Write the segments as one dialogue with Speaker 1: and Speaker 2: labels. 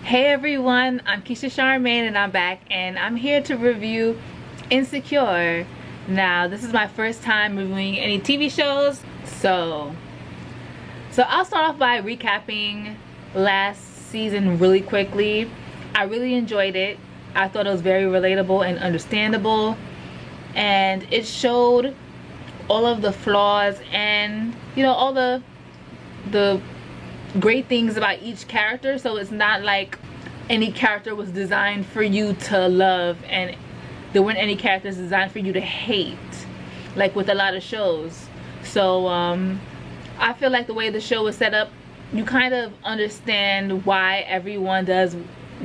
Speaker 1: Hey everyone, I'm Keisha Charmaine and I'm back and I'm here to review Insecure. Now this is my first time reviewing any TV shows, so I'll start off by recapping last season really quickly. I really enjoyed it. I thought it was very relatable and understandable, and it showed all of the flaws and all the great things about each character. So it's not like any character was designed for you to love and there weren't any characters designed for you to hate, like with a lot of shows. So I feel like the way the show was set up, you kind of understand why everyone does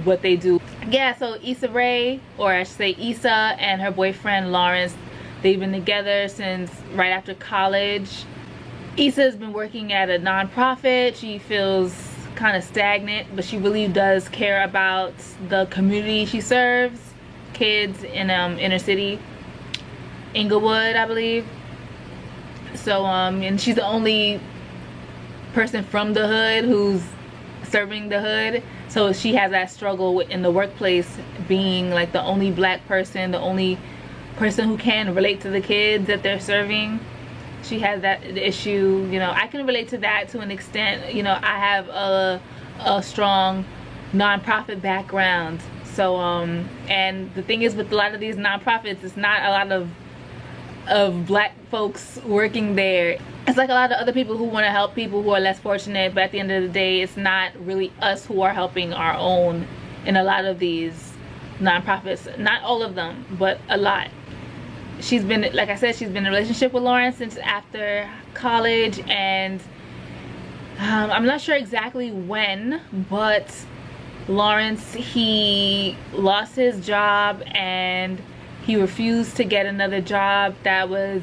Speaker 1: what they do. Yeah, so Issa Rae, or I should say Issa, and her boyfriend Lawrence, they've been together since right after college. Issa's been working at a nonprofit. She feels kind of stagnant, but she really does care about the community she serves, kids in inner city Inglewood, I believe. So and she's the only person from the hood who's serving the hood, so she has that struggle in the workplace, being like the only black person, the only person who can relate to the kids that they're serving. She has that issue. I can relate to that to an extent. I have a strong nonprofit background, so and the thing is, with a lot of these nonprofits, it's not a lot of black folks working there. It's like a lot of other people who want to help people who are less fortunate, but at the end of the day, it's not really us who are helping our own in a lot of these nonprofits. Not all of them, but a lot. She's been, like I said, she's been in a relationship with Lawrence since after college, and I'm not sure exactly when, but Lawrence, he lost his job and he refused to get another job that was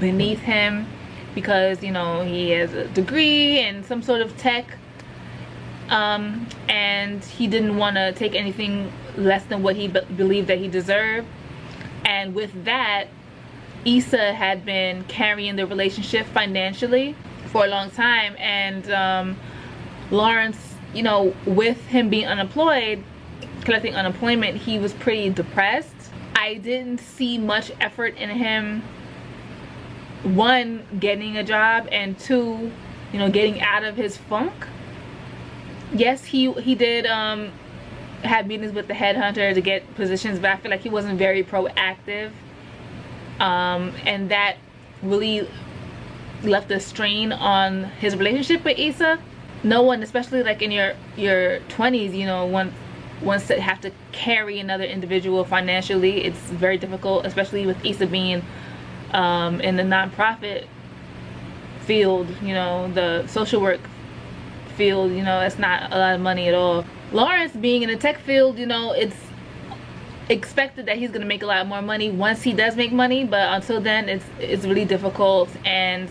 Speaker 1: beneath him because he has a degree in some sort of tech, and he didn't want to take anything less than what he believed that he deserved. And with that, Issa had been carrying the relationship financially for a long time, and Lawrence, with him being unemployed, collecting unemployment, he was pretty depressed. I didn't see much effort in him, one, getting a job, and two, getting out of his funk. Yes, he did have meetings with the headhunter to get positions, but I feel like he wasn't very proactive, and that really left a strain on his relationship with Issa. No one, especially like in your 20s, wants to have to carry another individual financially. It's very difficult, especially with Issa being in the nonprofit field, the social work field. It's not a lot of money at all. Lawrence being in the tech field, it's expected that he's gonna make a lot more money once he does make money, but until then it's really difficult, and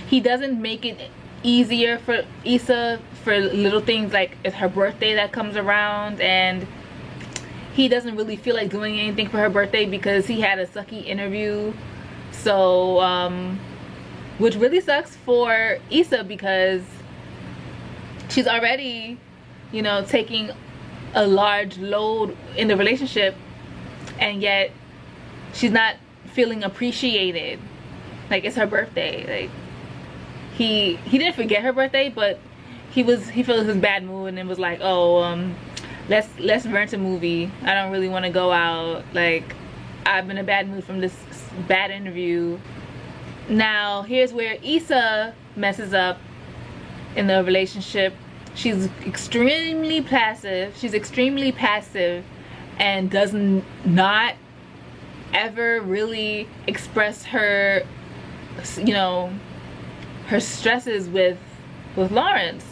Speaker 1: he doesn't make it easier for Issa for little things like it's her birthday that comes around, and he doesn't really feel like doing anything for her birthday because he had a sucky interview. So which really sucks for Issa because she's already taking a large load in the relationship, and yet she's not feeling appreciated. Like, it's her birthday. Like, he didn't forget her birthday, but he felt his bad mood and was like, oh, let's rent a movie. I don't really want to go out. Like, I've been in a bad mood from this bad interview. Now here's where Issa messes up in the relationship. She's extremely passive. And does not ever really express her her stresses with Lawrence.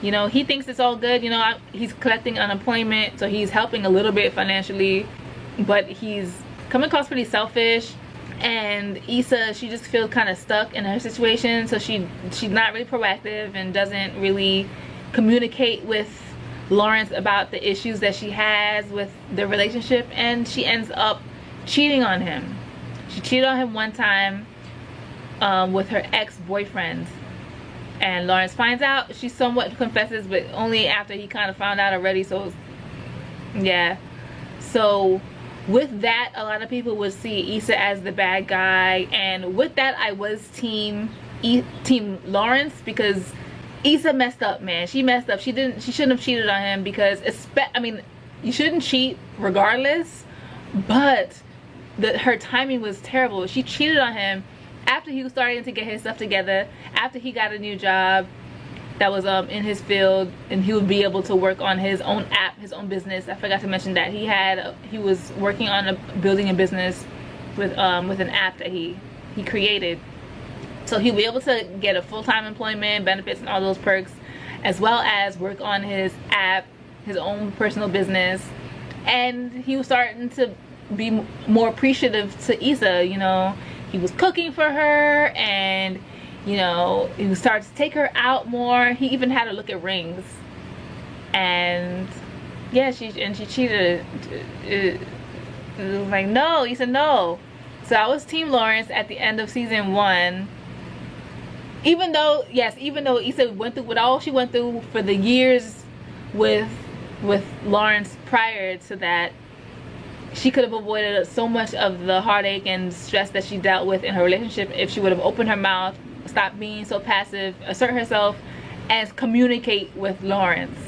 Speaker 1: He thinks it's all good. He's collecting unemployment, so he's helping a little bit financially, but he's coming across pretty selfish. And Issa, she just feels kind of stuck in her situation, so she's not really proactive and doesn't really communicate with Lawrence about the issues that she has with the relationship, and she ends up cheating on him. She cheated on him one time with her ex-boyfriend, and Lawrence finds out. She somewhat confesses, but only after he kind of found out already. So yeah, so with that, a lot of people would see Issa as the bad guy, and with that I was team Lawrence, because Issa messed up, man. She messed up. She shouldn't have cheated on him, because I mean, you shouldn't cheat regardless, but her timing was terrible. She cheated on him after he was starting to get his stuff together, after he got a new job that was in his field, and he would be able to work on his own app, his own business. I forgot to mention that he was working on building a business with an app that he created. So he'll be able to get a full-time employment, benefits, and all those perks, as well as work on his app, his own personal business. And he was starting to be more appreciative to Issa. You know, he was cooking for her, and you know, he started to take her out more. He even had her look at rings. And yeah, she cheated. It was like, no, he said no. So I was team Lawrence at the end of season 1. Even though Issa went through what all she went through for the years with Lawrence prior to that, she could have avoided so much of the heartache and stress that she dealt with in her relationship if she would have opened her mouth, stop being so passive, assert herself, and communicate with Lawrence.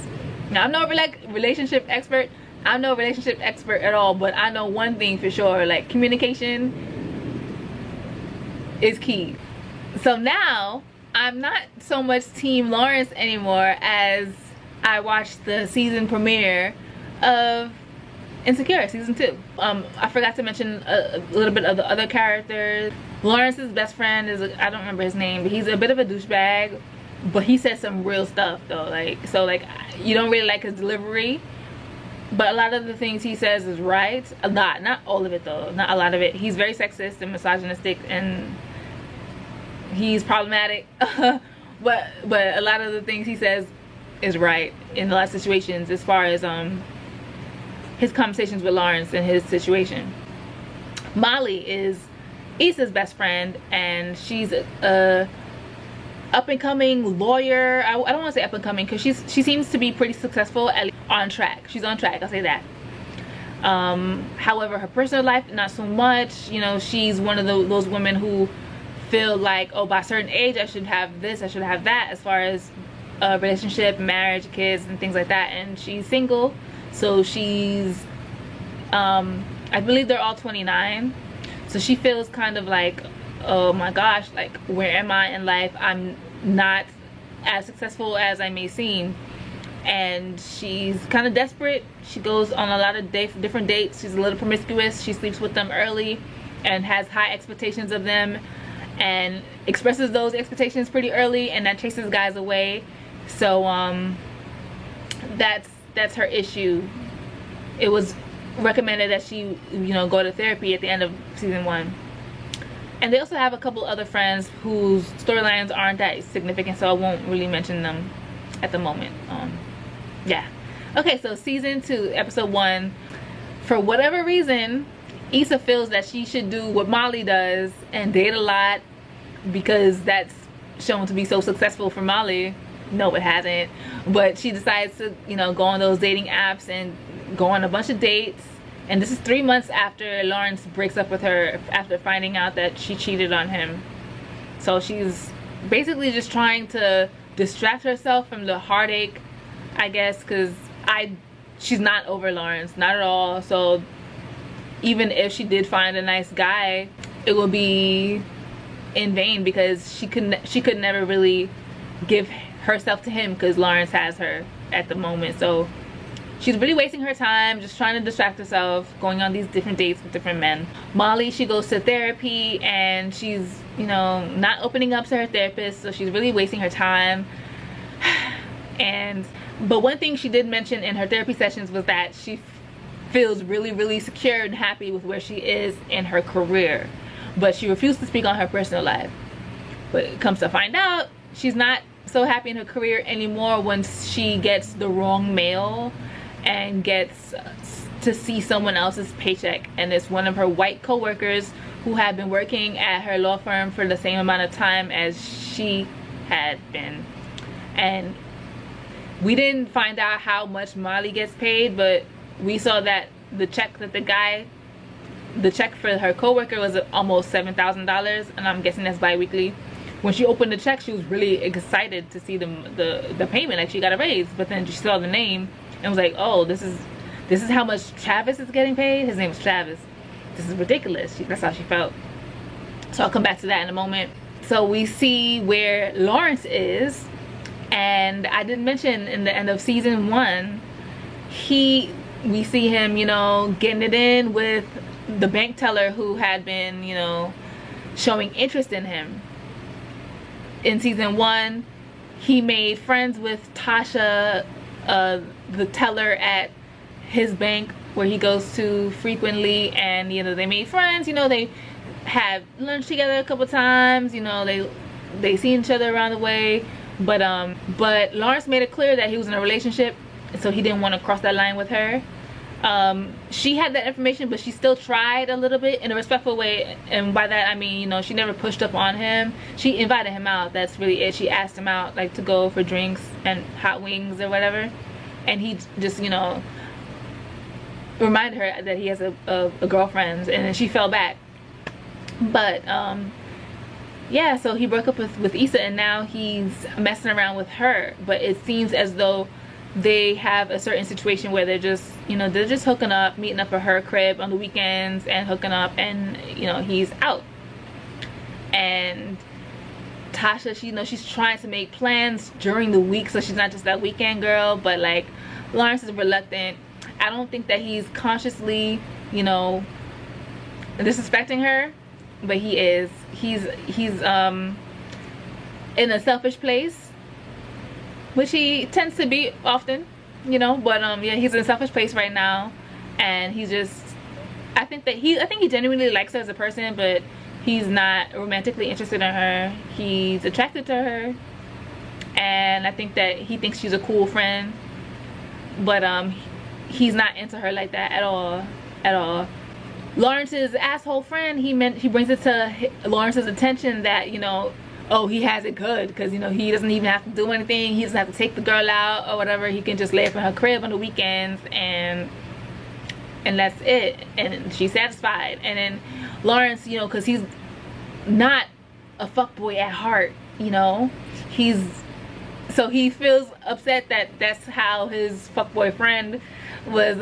Speaker 1: Now, I'm no relationship expert. I'm no relationship expert at all, but I know one thing for sure, like, communication is key. So now I'm not so much team Lawrence anymore, as I watched the season premiere of Insecure season 2. I forgot to mention a little bit of the other characters. Lawrence's best friend is, I don't remember his name, but he's a bit of a douchebag, but he says some real stuff though. Like, so like, you don't really like his delivery, but a lot of the things he says is right. A lot, not all of it though, not a lot of it. He's very sexist and misogynistic, and he's problematic. but a lot of the things he says is right in a lot of situations, as far as his conversations with Lawrence and his situation. Molly is Issa's best friend, and she's a up-and-coming lawyer. I don't want to say up-and-coming, because she seems to be pretty successful, at least on track. She's on track, I'll say that. However, her personal life, not so much. You know, she's one of those women who feel like, oh, by a certain age I should have this, I should have that, as far as a relationship, marriage, kids, and things like that. And she's single, so she's I believe they're all 29, so she feels kind of like, oh my gosh, like, where am I in life? I'm not as successful as I may seem. And she's kind of desperate. She goes on a lot of different dates. She's a little promiscuous. She sleeps with them early and has high expectations of them, and expresses those expectations pretty early, and that chases guys away. So that's her issue. It was recommended that she, you know, go to therapy at the end of season 1. And they also have a couple other friends whose storylines aren't that significant, so I won't really mention them at the moment. Yeah. Okay, so season 2, episode 1. For whatever reason, Issa feels that she should do what Molly does and date a lot, because that's shown to be so successful for Molly. No, it hasn't. But she decides to, you know, go on those dating apps and go on a bunch of dates. And this is 3 months after Lawrence breaks up with her, after finding out that she cheated on him. So she's basically just trying to distract herself from the heartache, I guess, because she's not over Lawrence, not at all. So even if she did find a nice guy, it will be in vain, because she could never really give herself to him, because Lawrence has her at the moment. So she's really wasting her time just trying to distract herself, going on these different dates with different men. Molly, she goes to therapy, and she's, you know, not opening up to her therapist, so she's really wasting her time. But one thing she did mention in her therapy sessions was that she feels really secure and happy with where she is in her career, but she refused to speak on her personal life. But it comes to find out, she's not so happy in her career anymore once she gets the wrong mail and gets to see someone else's paycheck, and it's one of her white co-workers who had been working at her law firm for the same amount of time as she had been. And we didn't find out how much Molly gets paid, but we saw that the check that the check for her coworker was almost $7,000, and I'm guessing that's bi-weekly. When she opened the check, she was really excited to see the payment, like she got a raise. But then she saw the name and was like, oh, this is how much Travis is getting paid. His name is Travis. This is ridiculous. That's how she felt. So I'll come back to that in a moment. So we see where Lawrence is, and I did mention in the end of season 1, we see him, you know, getting it in with the bank teller who had been, you know, showing interest in him. In season 1, he made friends with Tasha, the teller at his bank where he goes to frequently, and you know, they made friends. You know, they had lunch together a couple times. You know, they see each other around the way. But Lawrence made it clear that he was in a relationship, so he didn't want to cross that line with her. She had that information, but she still tried a little bit in a respectful way, and by that I mean, you know, she never pushed up on him. She invited him out. That's really it. She asked him out, like, to go for drinks and hot wings or whatever, and he just, you know, reminded her that he has a girlfriend, and then she fell back. But yeah, so he broke up with Issa, and now he's messing around with her. But it seems as though they have a certain situation where they're just, you know, they're just hooking up, meeting up at her crib on the weekends and hooking up, and you know, he's out. And Tasha, she, you know, she's trying to make plans during the week, so she's not just that weekend girl. But like, Lawrence is reluctant. I don't think that he's consciously, you know, disrespecting her, but he is. He's in a selfish place, which he tends to be often, you know. But yeah, he's in a selfish place right now, and he's just, I think he genuinely likes her as a person, but he's not romantically interested in her. He's attracted to her, and I think that he thinks she's a cool friend, but he's not into her like that at all. Lawrence's asshole friend, he brings it to Lawrence's attention that, you know, oh, he has it good because, you know, he doesn't even have to do anything. He doesn't have to take the girl out or whatever. He can just lay up in her crib on the weekends, and that's it, and she's satisfied. And then Lawrence, you know, because he's not a fuckboy at heart, you know, so he feels upset that that's how his fuckboy friend was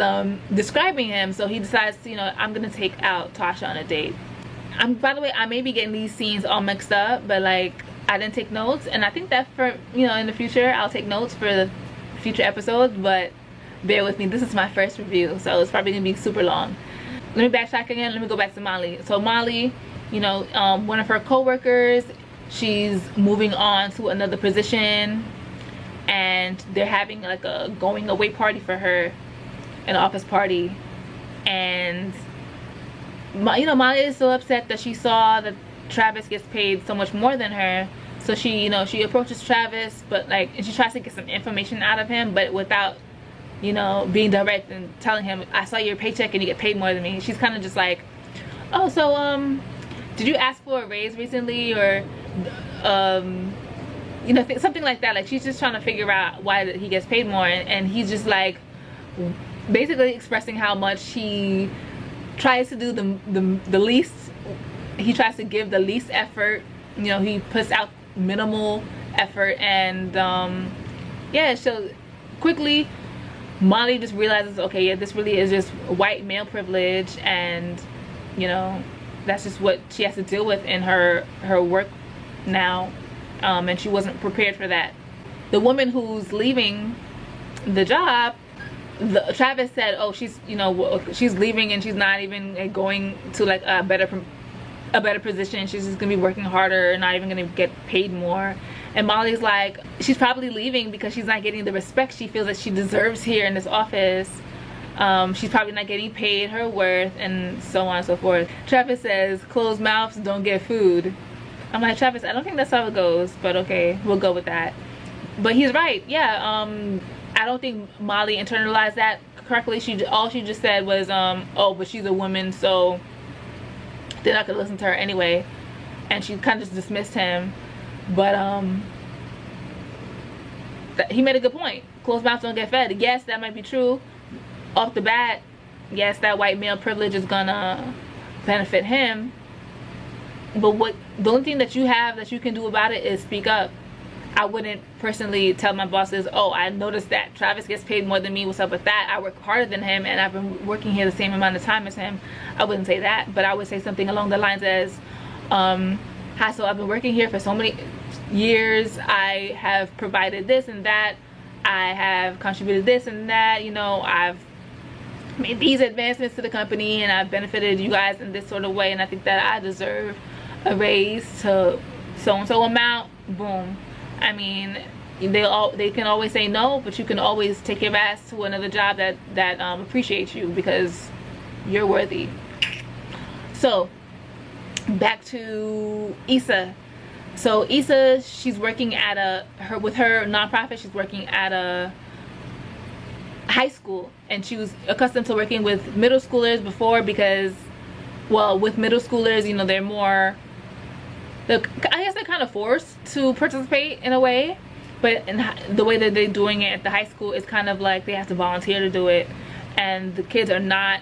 Speaker 1: describing him. So he decides to, you know, I'm gonna take out Tasha on a date. By the way, I may be getting these scenes all mixed up, but like, I didn't take notes, and I think that for, you know, in the future I'll take notes for the future episodes, but bear with me, this is my first review, so it's probably gonna be super long. Let me backtrack again. Let me go back to Molly. So Molly, you know, one of her co-workers, she's moving on to another position, and they're having like a going away party for her, an office party. And you know, Molly is so upset that she saw that Travis gets paid so much more than her. So she, you know, she approaches Travis, but like, and she tries to get some information out of him, but without, you know, being direct and telling him, I saw your paycheck and you get paid more than me. She's kind of just like, oh, so did you ask for a raise recently, or you know, something like that. Like, she's just trying to figure out why he gets paid more, and he's just like basically expressing how much he tries to do the least. He tries to give the least effort, you know, he puts out minimal effort. And yeah, so quickly Molly just realizes, okay, yeah, this really is just white male privilege, and you know, that's just what she has to deal with in her work now, and she wasn't prepared for that. The woman who's leaving the job, Travis said, oh, she's, you know, she's leaving and she's not even going to like a better position. She's just gonna be working harder, not even gonna get paid more. And Molly's like, she's probably leaving because she's not getting the respect she feels that she deserves here in this office. She's probably not getting paid her worth, and so on and so forth. Travis says, closed mouths don't get food. I'm like, Travis, I don't think that's how it goes, but okay, we'll go with that. But he's right. Yeah, I don't think Molly internalized that correctly. All she just said was, oh, but she's a woman, so they're not gonna listen to her anyway, and she kind of just dismissed him. But he made a good point. Closed mouths don't get fed. Yes, that might be true off the bat. Yes, that white male privilege is gonna benefit him, but the only thing that you have that you can do about it is speak up. I wouldn't personally tell my bosses, oh, I noticed that Travis gets paid more than me, what's up with that? I work harder than him and I've been working here the same amount of time as him. I wouldn't say that, but I would say something along the lines as, hi, so I've been working here for so many years. I have provided this and that. I have contributed this and that. You know, I've made these advancements to the company and I've benefited you guys in this sort of way, and I think that I deserve a raise to so-and-so amount. Boom. I mean, they can always say no, but you can always take your ass to another job that appreciates you because you're worthy. So back to Issa. So Issa, she's working at with her nonprofit, she's working at a high school, and she was accustomed to working with middle schoolers before because, well, with middle schoolers, you know, they're more, I guess they're kind of forced to participate in a way, but the way that they're doing it at the high school is kind of like they have to volunteer to do it, and the kids are not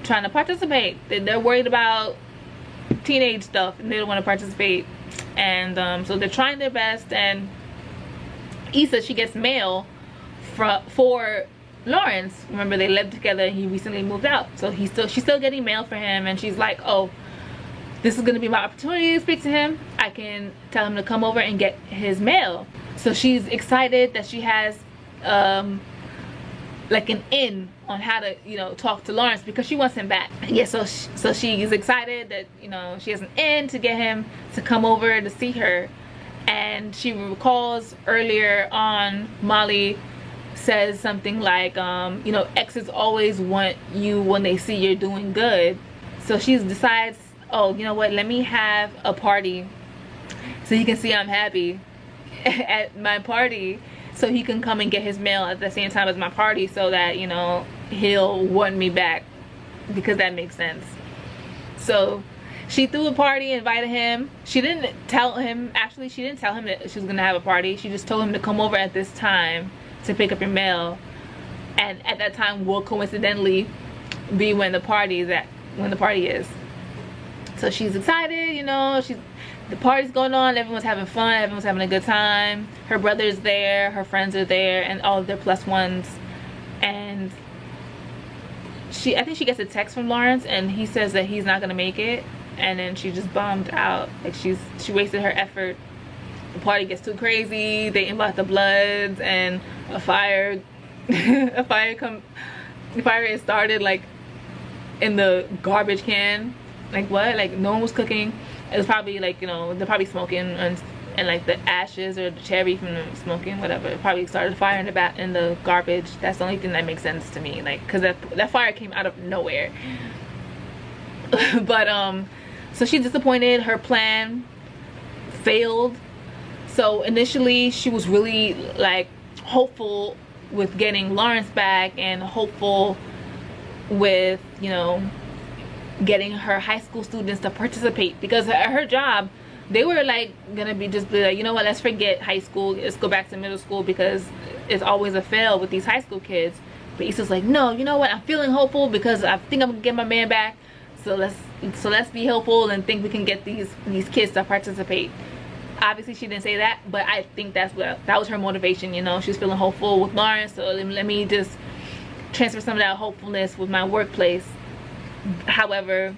Speaker 1: trying to participate. They're worried about teenage stuff and they don't want to participate, and so they're trying their best. And Issa, she gets mail for Lawrence. Remember, they lived together and he recently moved out, so she's still getting mail for him, and she's like, oh, this is gonna be my opportunity to speak to him. I can tell him to come over and get his mail. So she's excited that she has like an in on how to, you know, talk to Lawrence because she wants him back. Yeah, so she's excited that, you know, she has an in to get him to come over to see her. And she recalls earlier on, Molly says something like, you know, exes always want you when they see you're doing good. So she decides, oh, you know what, let me have a party so he can see I'm happy at my party, so he can come and get his mail at the same time as my party, so that, you know, he'll want me back, because that makes sense. So she threw a party, invited him. She didn't tell him, actually she didn't tell him that she was gonna have a party. She just told him to come over at this time to pick up your mail, and at that time will coincidentally be when the party is. So she's excited, you know, the party's going on, everyone's having fun, everyone's having a good time. Her brother's there, her friends are there, and all of their plus ones. And I think she gets a text from Lawrence, and he says that he's not gonna make it, and then she just bummed out. Like she wasted her effort. The party gets too crazy, they invite the Bloods, and a fire is started, like, in the garbage can. Like, what? Like, no one was cooking. It was probably like, you know, they're probably smoking, and like the ashes or the cherry from the smoking, whatever, it probably started a fire in the garbage. That's the only thing that makes sense to me, like, because that fire came out of nowhere. But so she's disappointed. Her plan failed. So initially she was really like hopeful with getting Lawrence back, and hopeful with, you know, getting her high school students to participate, because at her job they were like gonna be like, you know what, let's forget high school, let's go back to middle school, because it's always a fail with these high school kids. But Issa's like, no, you know what, I'm feeling hopeful because I think I'm gonna get my man back, so let's be hopeful and think we can get these kids to participate. Obviously she didn't say that, but I think that was her motivation, you know. She's feeling hopeful with Lawrence, so let me just transfer some of that hopefulness with my workplace. However,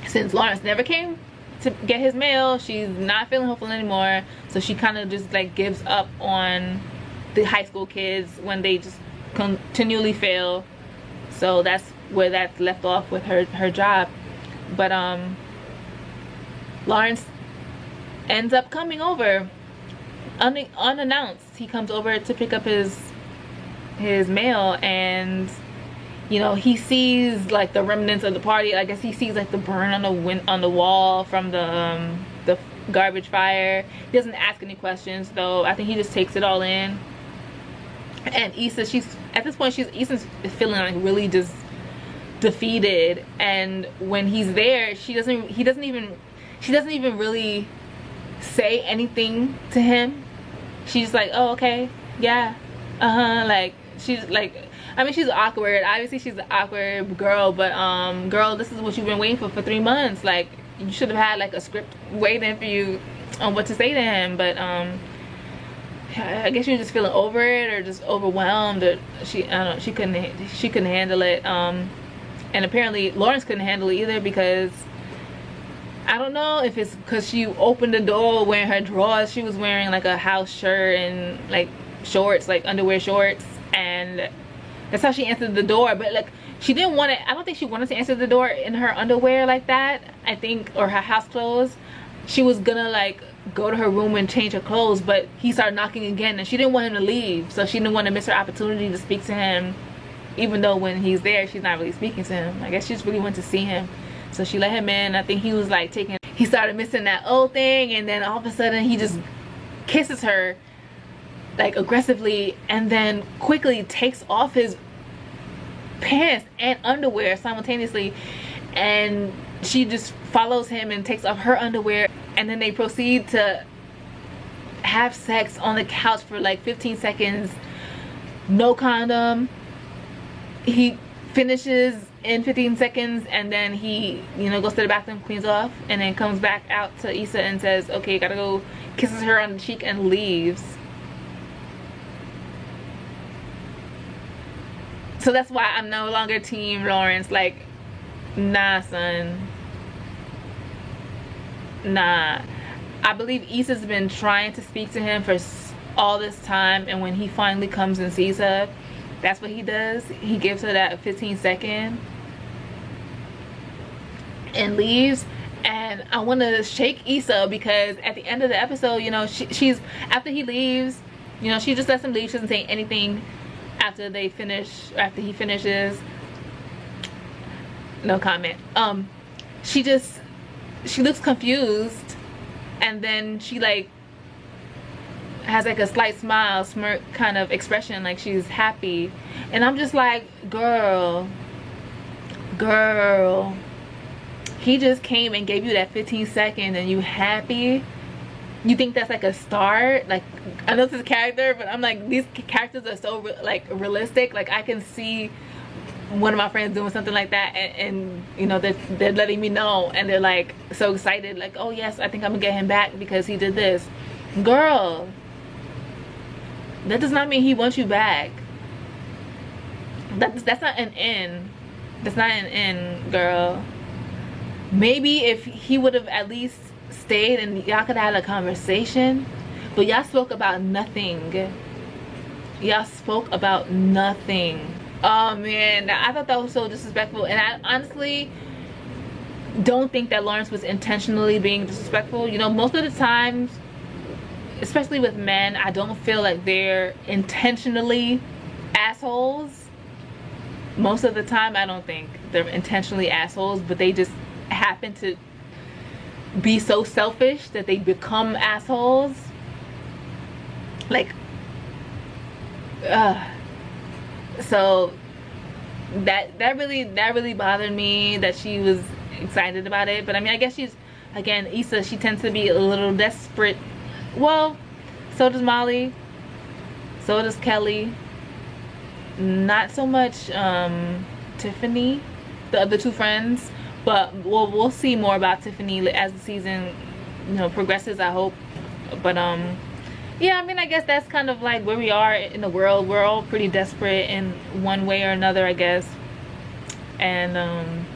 Speaker 1: since Lawrence never came to get his mail, she's not feeling hopeful anymore. So she kind of just like gives up on the high school kids when they just continually fail. So that's where that's left off with her job. But Lawrence ends up coming over unannounced. He comes over to pick up his mail, and you know, he sees like the remnants of the party. I guess he sees like the burn on the wall from the garbage fire. He doesn't ask any questions though. I think he just takes it all in. And Issa, at this point Issa's feeling like really just defeated, and when he's there, she doesn't even really say anything to him. she's like, oh, okay, yeah, like she's like, I mean, she's awkward. Obviously she's an awkward girl, but girl, this is what you've been waiting for 3 months. Like, you should have had like a script waiting for you on what to say to him. But I guess she was just feeling over it, or just overwhelmed, or I don't know, she couldn't handle it. And apparently Lawrence couldn't handle it either, because I don't know if it's because she opened the door wearing her drawers. She was wearing like a house shirt and like shorts, like underwear shorts, and that's how she answered the door. But like, she didn't want to, I don't think she wanted to answer the door in her underwear like that, I think, or her house clothes. She was gonna like go to her room and change her clothes, but he started knocking again, and she didn't want him to leave, so she didn't want to miss her opportunity to speak to him, even though when he's there she's not really speaking to him. I guess she just really wanted to see him, so she let him in. I think he was like he started missing that old thing, and then all of a sudden he just kisses her like aggressively, and then quickly takes off his pants and underwear simultaneously, and she just follows him and takes off her underwear, and then they proceed to have sex on the couch for like 15 seconds, no condom. He finishes in 15 seconds, and then he, you know, goes to the bathroom, cleans off, and then comes back out to Issa and says, okay, gotta go, kisses her on the cheek, and leaves. So that's why I'm no longer team Lawrence. Like, nah, son, nah. I believe Issa's been trying to speak to him for all this time, and when he finally comes and sees her, that's what he does. He gives her that 15-second and leaves. And I want to shake Issa, because at the end of the episode, you know, she's after he leaves, you know, she just lets him leave. She doesn't say anything after they finish, after he finishes. No comment. She looks confused, and then she like has like a slight smile, smirk kind of expression, like she's happy. And I'm just like, girl, he just came and gave you that 15 seconds and you happy? You think that's like a start? Like, I know this is a character, but I'm like, these characters are so like realistic. Like, I can see one of my friends doing something like that, and you know, they're letting me know, and they're like so excited, like, oh yes, I think I'm gonna get him back because he did this. Girl, that does not mean he wants you back. That's not an end. That's not an end, girl. Maybe if he would have at least stayed and y'all could have had a conversation, but y'all spoke about nothing. Y'all spoke about nothing. Oh man, I thought that was so disrespectful, and I honestly don't think that Lawrence was intentionally being disrespectful. You know, most of the times, especially with men, I don't feel like they're intentionally assholes. Most of the time, I don't think they're intentionally assholes, but they just happen to be so selfish that they become assholes. Like, so that really bothered me, that she was excited about it. But I mean, I guess she's, again, Issa, she tends to be a little desperate. Well, so does Molly, so does Kelly. Not so much Tiffany, the other two friends, but we'll see more about Tiffany as the season, you know, progresses, I hope. But yeah, I mean, I guess that's kind of like where we are in the world. We're all pretty desperate in one way or another, I guess. And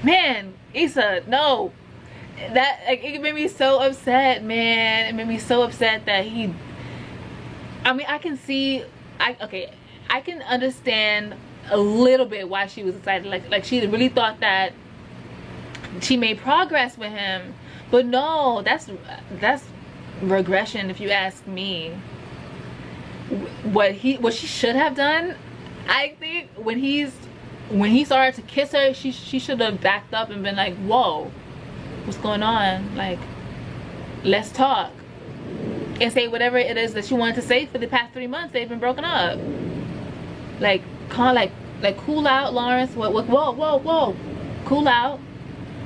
Speaker 1: man, Issa, no, that, like, it made me so upset, man. It made me so upset that he, I mean, I can see, I can understand a little bit why she was excited. Like she really thought that she made progress with him. But no, that's regression, if you ask me. What she should have done, I think, when he started to kiss her, she should have backed up and been like, whoa, what's going on? Like, let's talk. And say whatever it is that she wanted to say. For the past 3 months, they've been broken up. Like, cool out, Lawrence. Whoa, cool out.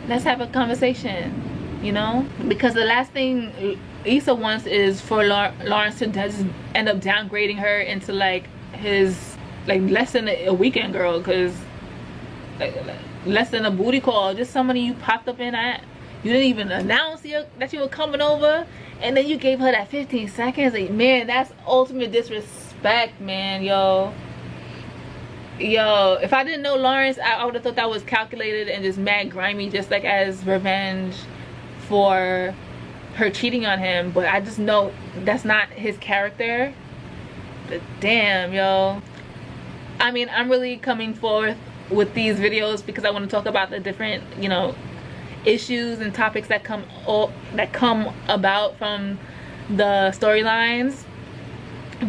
Speaker 1: Let's have a conversation, you know? Because the last thing Issa wants is for Lawrence to just end up downgrading her into like his, like, less than a weekend girl, because like, less than a booty call, just somebody you popped up in at. You didn't even announce that you were coming over, and then you gave her that 15 seconds. Like, man, that's ultimate disrespect, man. Yo, if I didn't know Lawrence, I would have thought that was calculated and just mad grimy, just like as revenge for her cheating on him. But I just know that's not his character. But damn, yo, I mean, I'm really coming forth with these videos because I want to talk about the different, you know, issues and topics that come about from the storylines.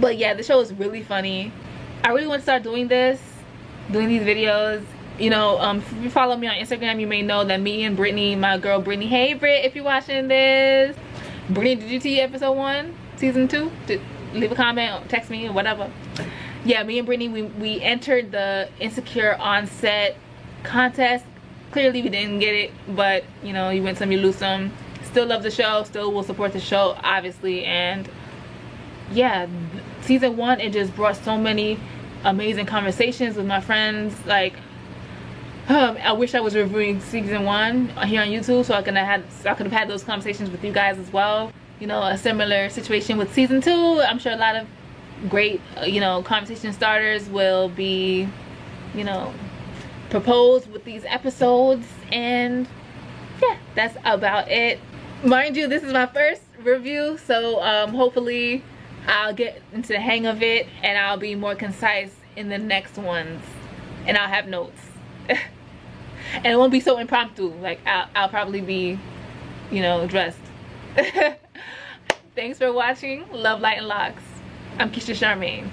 Speaker 1: But yeah, the show is really funny. I really want to start doing these videos. You know, if you follow me on Instagram, you may know that me and Brittany, my girl Brittany, hey Britt, if you're watching this, Brittany, did you see episode 1 season 2? Leave a comment, text me, or whatever. Yeah, me and Brittany, we entered the Insecure on set contest. Clearly we didn't get it, but you know, you win some, you lose some. Still love the show, still will support the show, obviously. And yeah, season 1, it just brought so many amazing conversations with my friends. Like, I wish I was reviewing season 1 here on YouTube, so I could have had those conversations with you guys as well. You know, a similar situation with season 2. I'm sure a lot of great, you know, conversation starters will be, you know, proposed with these episodes. And yeah, that's about it. Mind you, this is my first review, so hopefully I'll get into the hang of it and I'll be more concise in the next ones, and I'll have notes. And it won't be so impromptu. Like, I'll probably be, you know, dressed. Thanks for watching. Love, light, and locks. I'm Keisha Charmaine.